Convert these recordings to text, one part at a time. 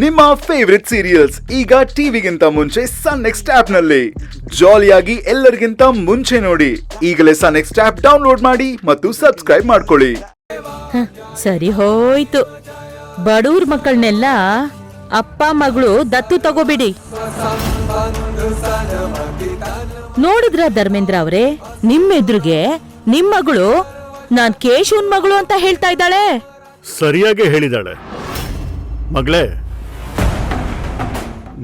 ನಿಮ್ಮ favourite serials ಈಗ ಟಿವಿಗಿಂತ ಮುಂಚೆ ಸನ್ ನೆಕ್ಸ್ಟ್ ಆಪ್ ನಲ್ಲಿ ಜಾಲಿಯಾಗಿ ಎಲ್ಲರಿಗಿಂತ ಮುಂಚೆ ನೋಡಿ. ಈಗಲೇ ಸನ್ ನೆಕ್ಸ್ಟ್ ಆಪ್ ಡೌನ್ಲೋಡ್ ಮಾಡಿ ಮತ್ತು ಸಬ್ಸ್ಕ್ರೈಬ್ ಮಾಡ್ಕೊಳ್ಳಿ. ಸರಿ ಹೋಯ್ತು. ಬಡೂರ್ ಮಕ್ಕಳನ್ನೆಲ್ಲ ಅಪ್ಪ ಮಗಳು ದತ್ತು ತಗೋಬಿಡಿ. ನೋಡಿದ್ರ ಧರ್ಮೇಂದ್ರ ಅವರೇ, ನಿಮ್ಮೆದ್ರಿಗೆ ನಿಮ್ ಮಗಳು ನಾನ್ ಕೇಶವನ್ ಮಗಳು ಅಂತ ಹೇಳ್ತಾ ಇದ್ದಾಳೆ. ಸರಿಯಾಗಿ ಹೇಳಿದಾಳೆ. ಮಗಳೇ,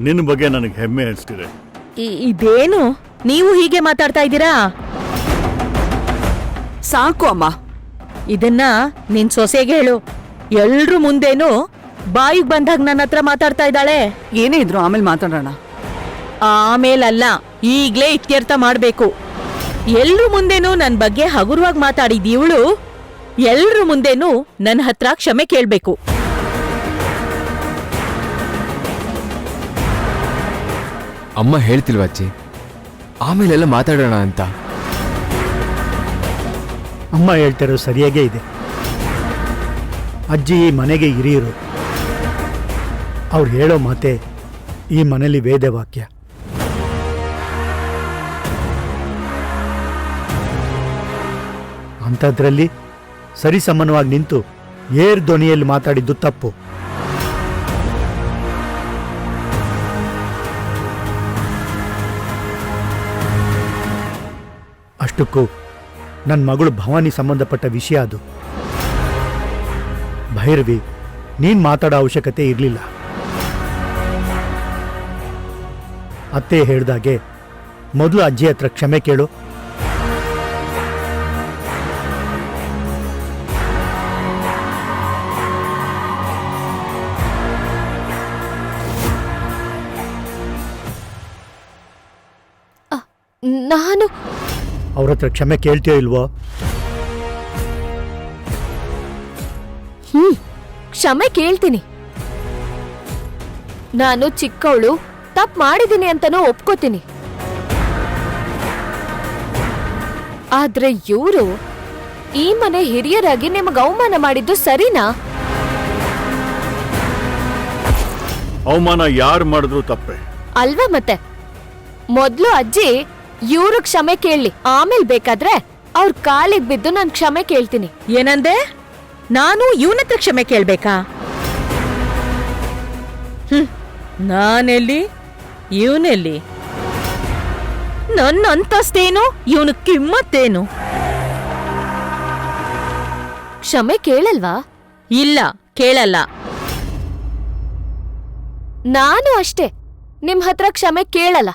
ನಿನ್ನ ಬಗ್ಗೆ ನನಗೆ ಹೆಮ್ಮೆ ಅನಿಸ್ತಿದೆ. ಇದೇನು ನೀವು ಹೀಗೆ ಮಾತಾಡ್ತಾ ಇದ್ದೀರಾ? ಸಾಕು ಅಮ್ಮ. ಇದನ್ನ ನಿನ್ ಸೊಸೆಗೆ ಹೇಳು. ಎಲ್ರು ಮುಂದೇನು ಬಾಯಿಗೆ ಬಂದಾಗ ನನ್ನ ಹತ್ರ ಮಾತಾಡ್ತಾ ಇದ್ದಾಳೆ. ಏನೇ ಇದ್ರು ಆಮೇಲೆ ಮಾತಾಡೋಣ. ಆಮೇಲಲ್ಲ, ಈಗ್ಲೇ ಇತ್ಯರ್ಥ ಮಾಡ್ಬೇಕು. ಎಲ್ರು ಮುಂದೇನು ನನ್ ಬಗ್ಗೆ ಹಗುರವಾಗಿ ಮಾತಾಡಿದೀವಳು ಎಲ್ರು ಮುಂದೇನು ನನ್ನ ಹತ್ರ ಕ್ಷಮೆ ಕೇಳ್ಬೇಕು. ಅಮ್ಮ ಹೇಳ್ತಿಲ್ವ ಅಜ್ಜಿ, ಆಮೇಲೆಲ್ಲ ಮಾತಾಡೋಣ ಅಂತ? ಅಮ್ಮ ಹೇಳ್ತಿರೋ ಸರಿಯಾಗೇ ಇದೆ. ಅಜ್ಜಿ ಈ ಮನೆಗೆ ಹಿರಿಯರು. ಅವ್ರು ಹೇಳೋ ಮಾತೆ ಈ ಮನೇಲಿ ವೇದವಾಕ್ಯ. ಅಂಥದ್ರಲ್ಲಿ ಸರಿಸಮಾನವಾಗಿ ನಿಂತು ಏರ್ ಧ್ವನಿಯಲ್ಲಿ ಮಾತಾಡಿದ್ದು ತಪ್ಪು. ಅಷ್ಟಕ್ಕೂ ನನ್ನ ಮಗಳು ಭವಾನಿ ಸಂಬಂಧಪಟ್ಟ ವಿಷಯ ಅದು. ಭೈರವಿ, ನೀನ್ ಮಾತಾಡೋ ಅವಶ್ಯಕತೆ ಇರಲಿಲ್ಲ. ಅತ್ತೆ ಹೇಳ್ದಾಗೆ ಮೊದಲು ಅಜ್ಜಿ ಹತ್ರ ಕ್ಷಮೆ ಕೇಳು. ನಾನು ಅವ್ರ ಹತ್ರ ಕ್ಷಮೆ ಕೇಳ್ತೀಯೋ ಇಲ್ವೋ? ಕ್ಷಮೆ ಕೇಳ್ತೀನಿ. ನಾನು ಚಿಕ್ಕವಳು, ತಪ್ಪು ಮಾಡಿದ್ದೀನಿ ಅಂತಾನೂ ಒಪ್ಕೋತೀನಿ. ಆದ್ರೆ ಇವರು ಈ ಮನೆ ಹಿರಿಯರಾಗಿ ನಿಮಗೆ ಅವಮಾನ ಮಾಡಿದ್ದು ಸರಿನಾ? ಅವಮಾನ ಯಾರು ಮಾಡಿದ್ರು ತಪ್ಪೆ ಅಲ್ವಾ? ಮತ್ತೆ ಮೊದ್ಲು ಅಜ್ಜಿ ಇವ್ರು ಕ್ಷಮೆ ಕೇಳಲಿ, ಆಮೇಲೆ ಬೇಕಾದ್ರೆ ಅವ್ರ ಕಾಲಿಗೆ ಬಿದ್ದು ನಾನು ಕ್ಷಮೆ ಕೇಳ್ತೀನಿ. ಏನಂದೆ? ನಾನು ಇವನತ್ರ ಕ್ಷಮೆ ಕೇಳ್ಬೇಕಾ? ನಾನೆಲ್ಲಿ, ಇವನೆಲ್ಲಿ? ನನ್ನ ಅಂತಸ್ತೇನು, ಇವನು ಕಿಮ್ಮತ್ತೇನು? ಕ್ಷಮೆ ಕೇಳಲ್ವಾ? ಇಲ್ಲ, ಕೇಳಲ್ಲ. ನಾನು ಅಷ್ಟೇ, ನಿಮ್ ಹತ್ರ ಕ್ಷಮೆ ಕೇಳಲ್ಲ.